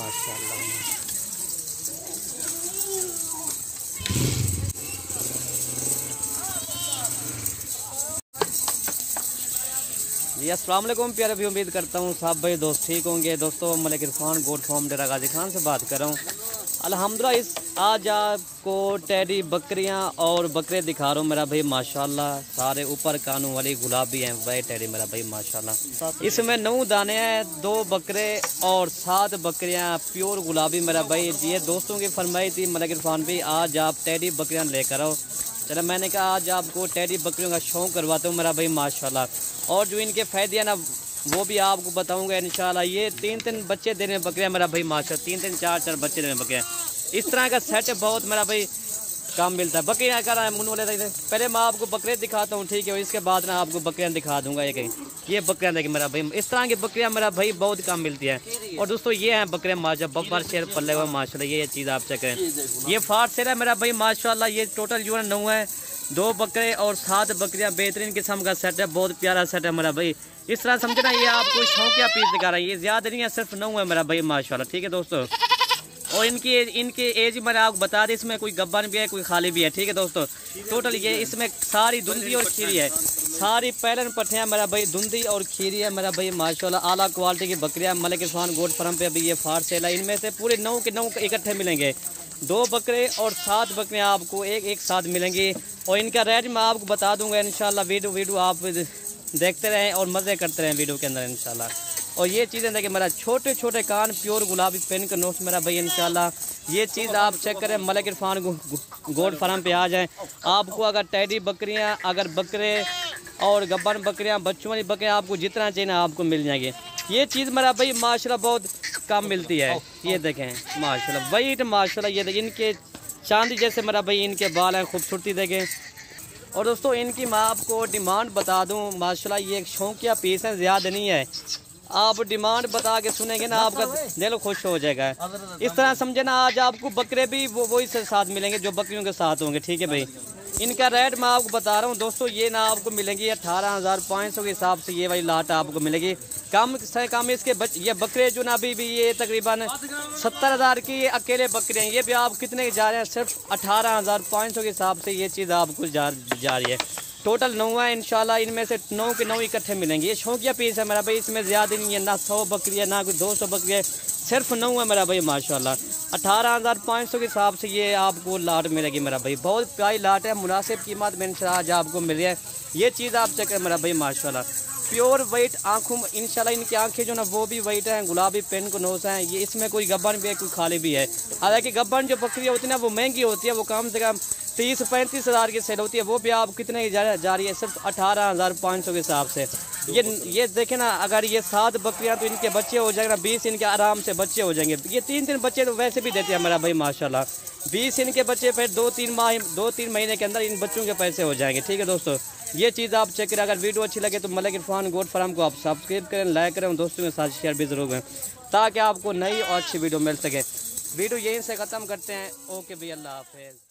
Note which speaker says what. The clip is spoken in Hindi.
Speaker 1: माशाल्लाह। जी अस्सलाम वालेकुम प्यारे भी, उम्मीद करता हूँ सब भाई दोस्त ठीक होंगे। दोस्तों मलिक इरफान गोट फार्म डेरा गाजी खान से बात कर रहा हूँ। अल्हम्दुलिल्लाह आज आपको टेडी बकरियाँ और बकरे दिखा रहा हूँ मेरा भाई माशाल्लाह। सारे ऊपर कानों वाली गुलाबी हैं भाई टेडी मेरा भाई माशाल्लाह। इसमें 9 दाने हैं, 2 बकरे और 7 बकरियाँ प्योर गुलाबी मेरा भाई। ये दोस्तों की फरमाई थी मलिक इरफान भाई आज आप टेडी बकरियाँ लेकर आओ। चलो मैंने कहा आज आपको टेडी बकरियों का शौक़ करवाता हूँ मेरा भाई माशाल्लाह। और जो इनके फ़ायदे हैं ना वो भी आपको बताऊंगा इंशाल्लाह। ये 3 बच्चे देने बकरियाँ मेरा भाई माशाल्लाह, 3 4 बच्चे देने बकरियाँ। इस तरह का सेट बहुत मेरा भाई काम मिलता है। बकरियाँ कर पहले मैं आपको बकरे दिखाता हूँ ठीक है, इसके बाद ना आपको बकरियाँ दिखा दूंगा। ये बकरियाँ देखिए मेरा भाई, इस तरह की बकरियाँ मेरा भाई बहुत काम मिलती है। और दोस्तों ये हैं बकरियाँ माशाल्लाह, बब्बर शेर पल्ले हुए माशाल्लाह। ये चीज़ आप चेक करें, ये फाट शेर है मेरा भाई माशाल्लाह। ये टोटल जो है 9 है, 2 बकरे और 7 बकरियाँ, बेहतरीन किस्म का सेट है, बहुत प्यारा सेट है मेरा भाई। इस तरह समझे ना, ये आपको शौकिया पीस दिखा रहा है, ये ज़्यादा नहीं है, सिर्फ 9 है मेरा भाई माशाल्लाह। ठीक है दोस्तों, और इनकी एज मैंने आपको बता दी, इसमें कोई गब्बन भी है कोई खाली भी है। ठीक है दोस्तों, टोटल ये इसमें सारी धुंधी और खीरी है, सारी पैलन पट्टियाँ मेरा भाई धुंधी और खीरी है मेरा भाई माशाल्लाह। आला क्वालिटी की बकरियाँ मलिक इरफान गोट फार्म पे अभी ये फाट सेल है। इनमें से पूरे 9 के 9 इकट्ठे मिलेंगे, 2 बकरे और 7 बकरियाँ आपको एक साथ मिलेंगी। और इनका रेट मैं आपको बता दूंगा इंशाल्लाह। वीडियो आप देखते रहें और मज़े करते रहें वीडियो के अंदर इंशाल्लाह। और ये चीज़ें देखिए मेरा छोटे छोटे कान प्योर गुलाबी पेन का नोट मेरा भाई इंशाल्लाह। ये चीज़ आप चेक करें, मलिक इरफान गोट फार्म पे आ जाएं। आपको अगर टेडी बकरियाँ, अगर बकरे और गब्बन बकरियाँ, बच्चों वाली बकरियाँ आपको जितना चाहिए ना आपको मिल जाएंगी। ये चीज़ मेरा भाई माशाल्लाह बहुत कम मिलती है। ये देखें माशाल्लाह वाइट माशाल्लाह, ये देखें इनके चांदी जैसे मेरा भाई इनके बाल हैं, खूबसूरती देखें। और दोस्तों इनकी मैं आपको डिमांड बता दूं माशाल्लाह, ये एक शौकिया पीस है, ज़्यादा नहीं है। आप डिमांड बता के सुनेंगे ना आपका दिल खुश हो जाएगा। इस तरह समझे ना, आज आपको बकरे भी वही से साथ मिलेंगे जो बकरियों के साथ होंगे। ठीक है भाई, इनका रेट मैं आपको बता रहा हूँ दोस्तों। ये ना आपको मिलेंगी 18,500 के हिसाब से ये वाली लाट आपको मिलेगी। कम से कम इसके ये बकरे जो ना अभी भी ये तकरीबन 70,000 की ये अकेले बकरे हैं। ये भी आप कितने के जा रहे हैं, सिर्फ 18,500 के हिसाब से ये चीज़ आपको जा रही है। टोटल 9 है इंशाल्लाह, इनमें से 9 के 9 इकट्ठे मिलेंगे। ये शौकिया पीस है मेरा भाई, इसमें ज़्यादा नहीं है, ना 100 बकरी है ना कोई 200 बकरी है, सिर्फ 9 है मेरा भाई माशाल्लाह। 18,500 के हिसाब से ये आपको लाट मिलेगी मेरा भाई, बहुत प्यारी लाट है, मुनासिब कीमत में इंशाल्लाह आज आपको मिल रही है। ये चीज़ आप चेक करें मेरा भाई माशाल्लाह, प्योर वाइट आँखों इंशाल्लाह। इनकी आंखें जो ना वो भी वाइट हैं, गुलाबी पेन को नोस हैं। ये इसमें कोई गब्बन भी है कोई खाली भी है। हालांकि गब्बन जो बकरी होती है ना वो महंगी होती है, वो कम से कम 30-35 हज़ार की सेल होती है। वो भी आप कितने की जा रही है, सिर्फ 18,500 के हिसाब से। ये देखें ना, अगर ये 7 बकरियां तो इनके बच्चे हो जाएंगे ना 20 इनके आराम से बच्चे हो जाएंगे। ये 3 बच्चे तो वैसे भी देते हैं मेरा भाई माशाल्लाह। 20 इनके बच्चे, फिर 2-3 महीने के अंदर इन बच्चों के पैसे हो जाएंगे। ठीक है दोस्तों, ये चीज़ आप चेक करें। अगर वीडियो अच्छी लगे तो मलिक इरफान गोट फार्म को आप सब्सक्राइब करें, लाइक करें, दोस्तों के साथ शेयर भी ज़रूर करें ताकि आपको नई और अच्छी वीडियो मिल सके। वीडियो यहीं से ख़त्म करते हैं। ओके भाई, अल्लाह हाफ़िज़।